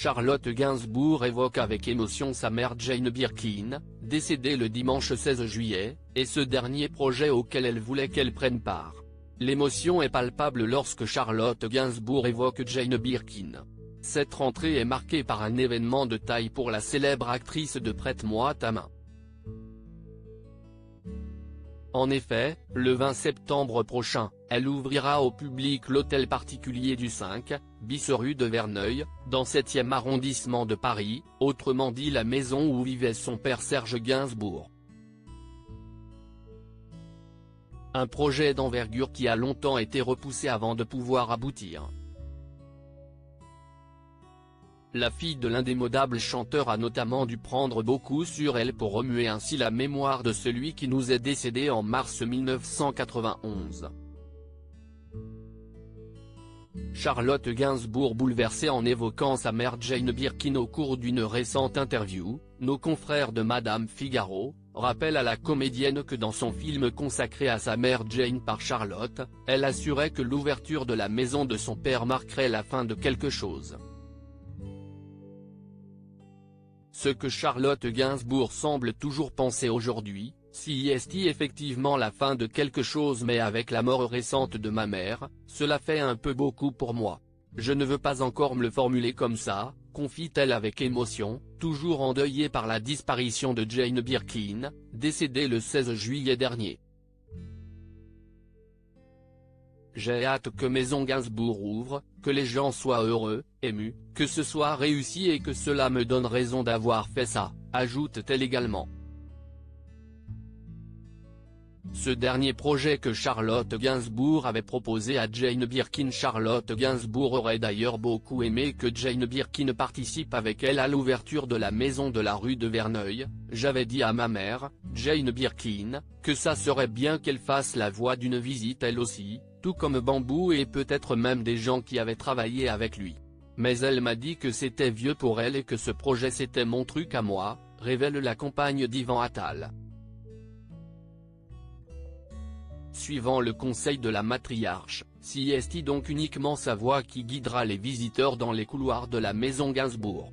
Charlotte Gainsbourg évoque avec émotion sa mère Jane Birkin, décédée le dimanche 16 juillet, et ce dernier projet auquel elle voulait qu'elle prenne part. L'émotion est palpable lorsque Charlotte Gainsbourg évoque Jane Birkin. Cette rentrée est marquée par un événement de taille pour la célèbre actrice de Prête-moi ta main. En effet, le 20 septembre prochain, elle ouvrira au public l'hôtel particulier du 5, bis rue de Verneuil, dans 7e arrondissement de Paris, autrement dit la maison où vivait son père Serge Gainsbourg. Un projet d'envergure qui a longtemps été repoussé avant de pouvoir aboutir. La fille de l'indémodable chanteur a notamment dû prendre beaucoup sur elle pour remuer ainsi la mémoire de celui qui nous est décédé en mars 1991. Charlotte Gainsbourg bouleversée en évoquant sa mère Jane Birkin au cours d'une récente interview, nos confrères de Madame Figaro, rappellent à la comédienne que dans son film consacré à sa mère Jane par Charlotte, elle assurait que l'ouverture de la maison de son père marquerait la fin de quelque chose. Ce que Charlotte Gainsbourg semble toujours penser aujourd'hui, si est effectivement la fin de quelque chose, mais avec la mort récente de ma mère, cela fait un peu beaucoup pour moi. Je ne veux pas encore me le formuler comme ça, confie-t-elle avec émotion, toujours endeuillée par la disparition de Jane Birkin, décédée le 16 juillet dernier. J'ai hâte que Maison Gainsbourg ouvre, que les gens soient heureux, émus, que ce soit réussi et que cela me donne raison d'avoir fait ça, ajoute-t-elle également. Ce dernier projet que Charlotte Gainsbourg avait proposé à Jane Birkin. Charlotte Gainsbourg aurait d'ailleurs beaucoup aimé que Jane Birkin participe avec elle à l'ouverture de la maison de la rue de Verneuil. J'avais dit à ma mère, Jane Birkin, que ça serait bien qu'elle fasse la voix d'une visite elle aussi, tout comme Bambou et peut-être même des gens qui avaient travaillé avec lui. Mais elle m'a dit que c'était vieux pour elle et que ce projet c'était mon truc à moi, révèle la compagne d'Yvan Attal. Suivant le conseil de la matriarche, si est donc uniquement sa voix qui guidera les visiteurs dans les couloirs de la maison Gainsbourg.